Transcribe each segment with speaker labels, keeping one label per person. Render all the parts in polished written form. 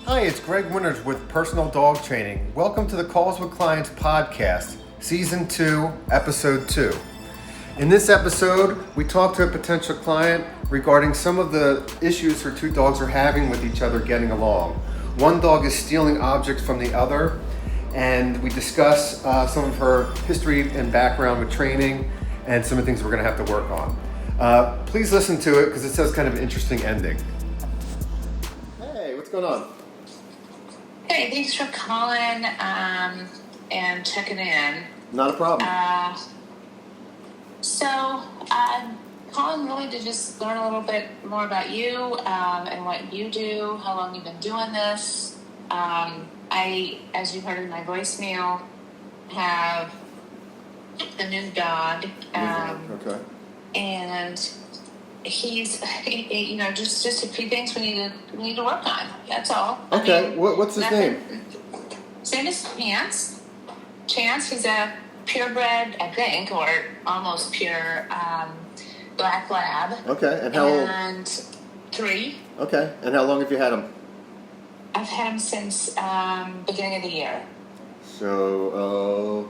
Speaker 1: Hi, it's Greg Winters with Personal Dog Training. Welcome to the Calls with Clients podcast, Season 2, Episode 2. In this episode, we talk to a potential client regarding some of the issues her two dogs are having with each other getting along. One dog is stealing objects from the other, and we discuss some of her history and background with training and some of the things we're going to have to work on. Please listen to it because it says kind of an interesting ending. Hey, what's going on?
Speaker 2: Hey, thanks for calling and checking in.
Speaker 1: Not a problem.
Speaker 2: So I'm calling really to just learn a little bit more about you and what you do, how long you've been doing this. I, as you heard in my voicemail, have a new dog.
Speaker 1: Okay.
Speaker 2: And he's, just a few things we need to work on. That's all.
Speaker 1: Okay. What's his name?
Speaker 2: His name is Chance. Chance. He's a purebred, I think, or almost pure black lab.
Speaker 1: Okay. And how old?
Speaker 2: And 3.
Speaker 1: Okay. And how long have you had him?
Speaker 2: I've had him since beginning of the year.
Speaker 1: So,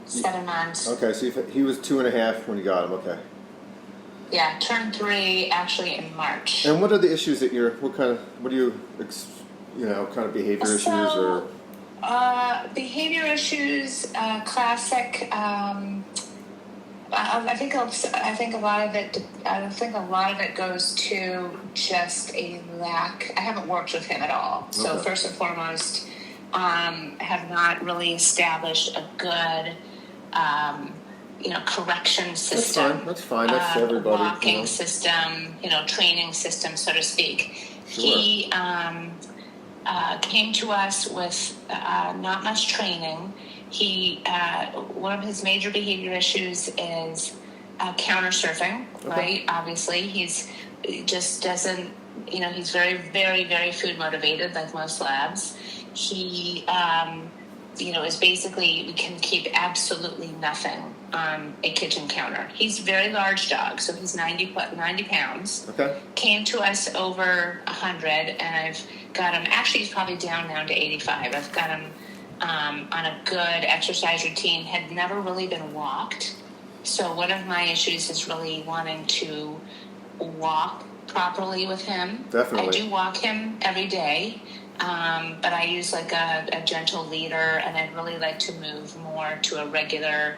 Speaker 2: 7 months.
Speaker 1: Okay, so he was 2.5 when you got him. Okay.
Speaker 2: Yeah, turned 3 actually in March.
Speaker 1: And what are the issues that kind of behavior issues or?
Speaker 2: Behavior issues, classic. I think a lot of it goes to just a lack. I haven't worked with him at all. So
Speaker 1: Okay.
Speaker 2: First and foremost, have not really established a good, correction system.
Speaker 1: That's fine. That's everybody.
Speaker 2: Walking system, training system, so to speak.
Speaker 1: Sure.
Speaker 2: He came to us with not much training. He one of his major behavior issues is counter surfing.
Speaker 1: Okay.
Speaker 2: Right? Obviously, he just doesn't. He's very, very, very food motivated, like most labs. He, is basically can keep absolutely nothing on a kitchen counter. He's a very large dog, so he's 90 pounds.
Speaker 1: Okay.
Speaker 2: Came to us over 100, and I've got him. Actually, he's probably down now to 85. I've got him on a good exercise routine. Had never really been walked, so one of my issues is really wanting to walk properly with him.
Speaker 1: Definitely.
Speaker 2: I do walk him every day. But I use like a gentle leader, and I'd really like to move more to a regular,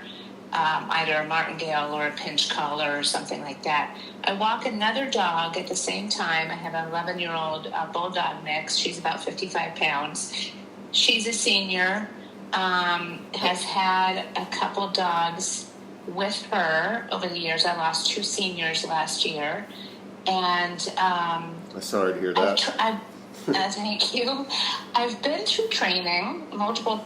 Speaker 2: either a martingale or a pinch collar or something like that. I walk another dog at the same time. I have an 11-year-old bulldog mix. She's about 55 pounds. She's a senior, has had a couple dogs with her over the years. I lost 2 seniors last year. And
Speaker 1: I'm sorry to hear that.
Speaker 2: Thank you. I've been through training, multiple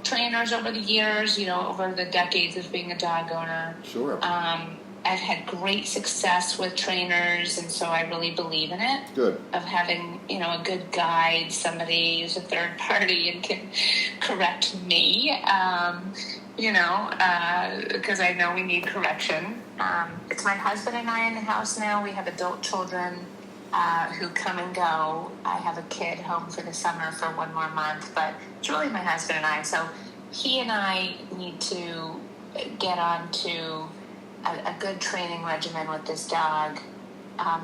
Speaker 2: trainers over the years, over the decades of being a dog owner.
Speaker 1: Sure.
Speaker 2: I've had great success with trainers, and so I really believe in it.
Speaker 1: Good.
Speaker 2: Of having, a good guide, somebody who's a third party and can correct me, because I know we need correction. It's my husband and I in the house now. We have adult children who come and go. I have a kid home for the summer for 1 more month, but it's really my husband and I. So he and I need to get on to a good training regimen with this dog.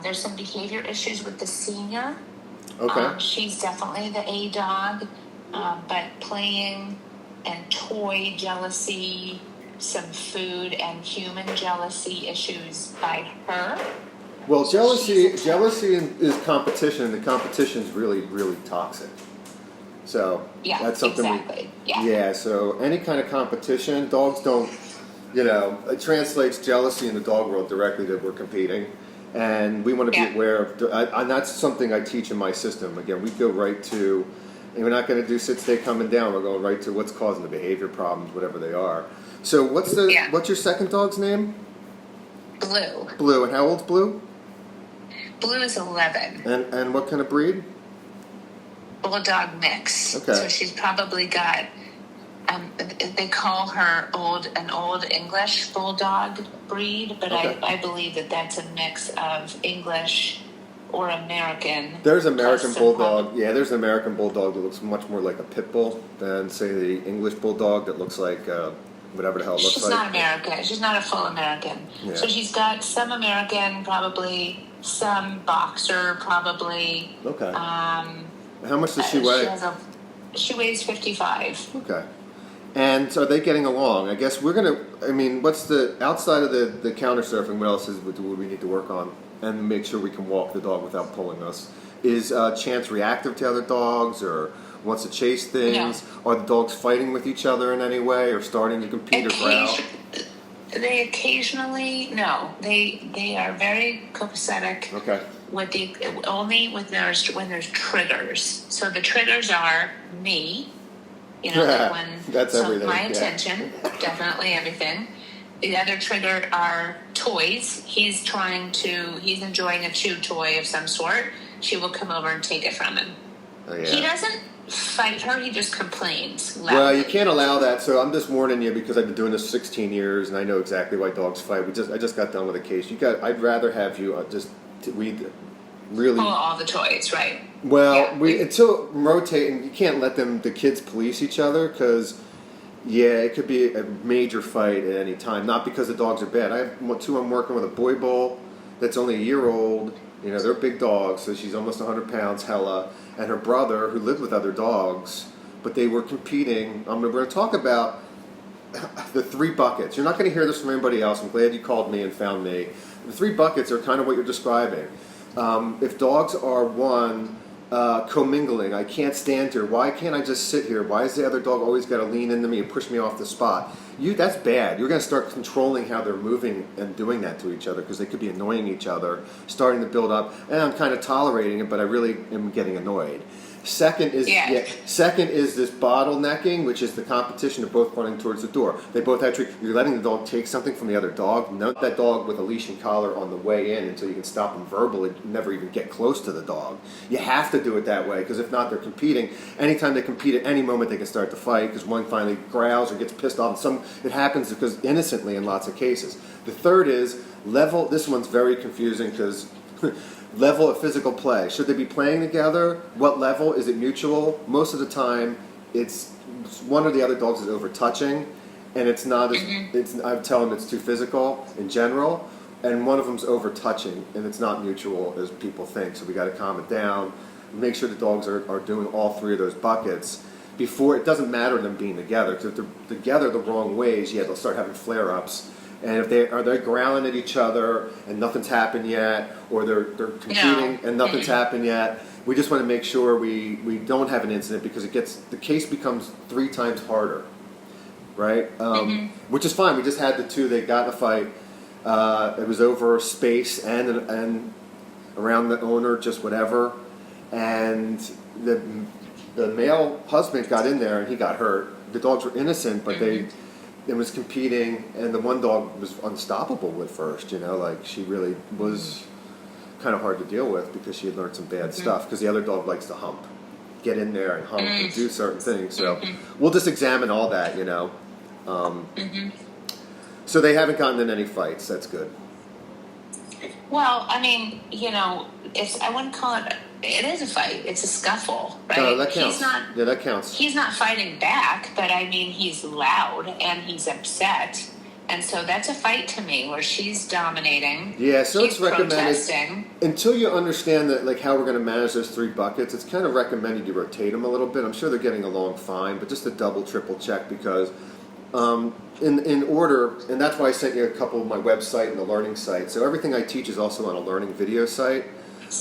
Speaker 2: There's some behavior issues with the senior.
Speaker 1: Okay.
Speaker 2: She's definitely the A dog, but playing and toy jealousy, some food and human jealousy issues by her.
Speaker 1: Well, jealousy is competition, and the competition is really, really toxic. So that's something.
Speaker 2: Exactly.
Speaker 1: Yeah. So any kind of competition, dogs don't. It translates jealousy in the dog world directly that we're competing, and we want to be aware of. And that's something I teach in my system. Again, we go right to. And we're not going to do sit, stay, coming down. We're going right to what's causing the behavior problems, whatever they are. So what's your second dog's name?
Speaker 2: Blue.
Speaker 1: Blue. And how old's Blue?
Speaker 2: Blue is 11.
Speaker 1: And what kind of breed?
Speaker 2: Bulldog mix.
Speaker 1: Okay.
Speaker 2: So she's probably got, they call her an old English bulldog breed, but
Speaker 1: okay.
Speaker 2: I believe that's a mix of English or American.
Speaker 1: There's American
Speaker 2: custom
Speaker 1: Bulldog.
Speaker 2: home.
Speaker 1: Yeah, there's an American Bulldog that looks much more like a pit bull than, say, the English Bulldog that looks like whatever the hell it looks
Speaker 2: She's
Speaker 1: like.
Speaker 2: not American. She's not a full American.
Speaker 1: Yeah.
Speaker 2: So she's got some American, probably some boxer, probably.
Speaker 1: Okay. How much does she weigh?
Speaker 2: She weighs 55.
Speaker 1: Okay. And so are they getting along? I guess what's the, outside of the counter surfing, what else would we need to work on and make sure we can walk the dog without pulling us? Is Chance reactive to other dogs or wants to chase things? No. Are the dogs fighting with each other in any way or starting to compete or growl?
Speaker 2: They occasionally, no. They are very copacetic.
Speaker 1: Okay.
Speaker 2: Only when there's triggers. So the triggers are me. Like when
Speaker 1: that's everything.
Speaker 2: My attention, definitely everything. The other trigger are toys. He's enjoying a chew toy of some sort. She will come over and take it from him. Oh, yeah. He doesn't fight her. He just complains loudly.
Speaker 1: Well, you can't allow that. So I'm just warning you because I've been doing this 16 years and I know exactly why dogs fight. I just got done with a case. I'd rather have you we really
Speaker 2: pull all the toys, right?
Speaker 1: Well, until rotating, you can't let the kids police each other because, it could be a major fight at any time. Not because the dogs are bad. I have two. I'm working with a boy bull that's only a year old. They're big dogs, so she's almost 100 pounds, Hella, and her brother who lived with other dogs, but they were competing. We're going to talk about the 3 buckets. You're not going to hear this from anybody else. I'm glad you called me and found me. The 3 buckets are kind of what you're describing. If dogs are commingling, I can't stand here. Why can't I just sit here? Why is the other dog always got to lean into me and push me off the spot? That's bad. You're going to start controlling how they're moving and doing that to each other because they could be annoying each other, starting to build up. And I'm kind of tolerating it, but I really am getting annoyed. Second is this bottlenecking, which is the competition of both running towards the door. They both have to. You're letting the dog take something from the other dog. Note that dog with a leash and collar on the way in until you can stop them verbally. Never even get close to the dog. You have to do it that way because if not, they're competing. Anytime they compete, at any moment they can start to fight because one finally growls or gets pissed off. It happens because innocently in lots of cases. The third is level. This one's very confusing because. Level of physical play. Should they be playing together? What level? Is it mutual? Most of the time, it's one or the other dogs is over touching, and it's not as. I tell them it's too physical in general, and one of them's over touching, and it's not mutual as people think. So we got to calm it down. Make sure the dogs are doing all 3 of those buckets before. It doesn't matter them being together because if they're together the wrong ways, they'll start having flare-ups. And if they're growling at each other and nothing's happened yet, or they're competing and nothing's happened yet, we just want to make sure we don't have an incident because the case becomes 3 times harder, right? Which is fine. We just had the 2 that got in a fight. It was over space and around the owner, just whatever. And the male husband got in there and he got hurt. The dogs were innocent, but it was competing, and the one dog was unstoppable at first, she really was kind of hard to deal with because she had learned some bad stuff because the other dog likes to hump, get in there and hump and do certain things. So we'll just examine all that, So they haven't gotten in any fights. That's good.
Speaker 2: Well, I mean, I wouldn't call it. It is a fight. It's a scuffle, right?
Speaker 1: No, that counts. That counts.
Speaker 2: He's not fighting back, but I mean, he's loud and he's upset, and so that's a fight to me where she's dominating. Yeah, so it's recommended
Speaker 1: until you understand that, how we're going to manage those 3 buckets. It's kind of recommended you rotate them a little bit. I'm sure they're getting along fine, but just a double, triple check because. In order, and that's why I sent you a couple of my website and the learning site. So everything I teach is also on a learning video site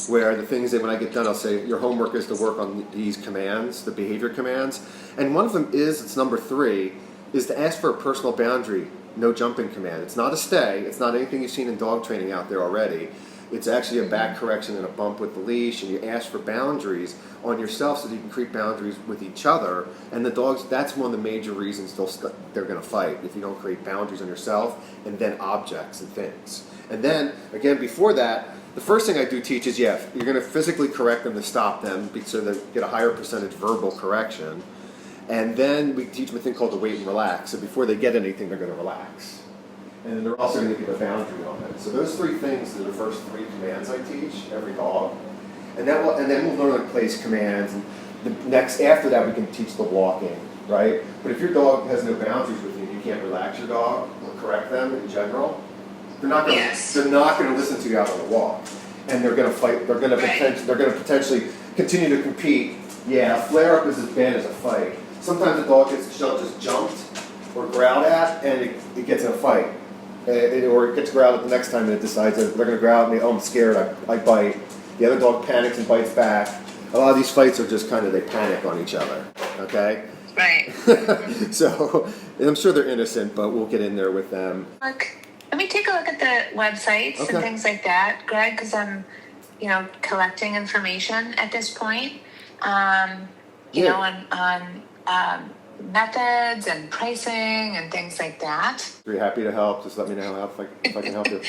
Speaker 1: where the things that when I get done, I'll say your homework is to work on these commands, the behavior commands. And one of them it's number 3, is to ask for a personal boundary, no jumping command. It's not a stay. It's not anything you've seen in dog training out there already. It's actually a back correction and a bump with the leash, and you ask for boundaries on yourself so that you can create boundaries with each other. And the dogs, that's one of the major reasons they're going to fight, if you don't create boundaries on yourself and then objects and things. And then, again, before that, the first thing I do teach is, you're going to physically correct them to stop them so they get a higher percentage verbal correction. And then we teach them a thing called the wait and relax. So before they get anything, they're going to relax. And then they're also going to give a boundary on it. So those 3 things are the first 3 commands I teach every dog. and then we'll learn to place commands. And after that, we can teach the walking, right? But if your dog has no boundaries with you, you can't relax your dog or correct them in general. They're not going to listen to you out on the walk, and they're going to fight. They're going to potentially continue to compete. Yeah, a flare up is as bad as a fight. Sometimes the dog gets just jumped or growled at, and it gets in a fight, or it gets growled at the next time, and it decides that they're going to growl at me. Oh, I'm scared. I bite. The other dog panics and bites back. A lot of these fights are just they panic on each other. Okay.
Speaker 2: Right.
Speaker 1: So, and I'm sure they're innocent, but we'll get in there with them.
Speaker 2: Look, let me take a look at the websites and things like that, Greg, because I'm, collecting information at this point. On methods and pricing and things like that.
Speaker 1: Are you happy to help? Just let me know if I can help you.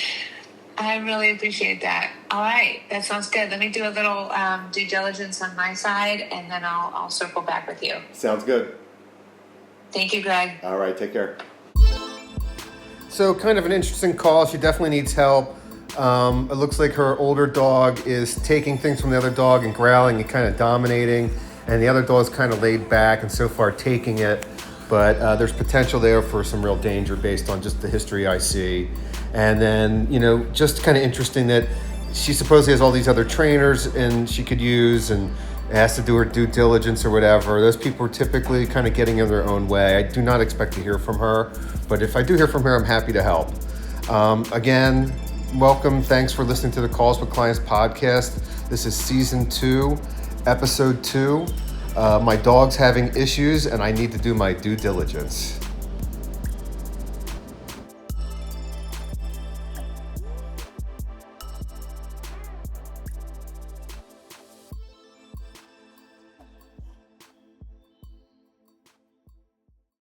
Speaker 2: I really appreciate that. All right, that sounds good. Let me do a little due diligence on my side, and then I'll circle back with you.
Speaker 1: Sounds good.
Speaker 2: Thank you, Greg.
Speaker 1: All right, take care. So kind of an interesting call. She definitely needs help. It looks like her older dog is taking things from the other dog and growling and kind of dominating, and the other dog's kind of laid back and so far taking it. But there's potential there for some real danger based on just the history I see. And then, just kind of interesting that she supposedly has all these other trainers and she could use and has to do her due diligence or whatever. Those people are typically kind of getting in their own way. I do not expect to hear from her, but if I do hear from her, I'm happy to help. Again, welcome. Thanks for listening to the Calls with Clients podcast. This is season 2, episode 2. My dog's having issues and I need to do my due diligence.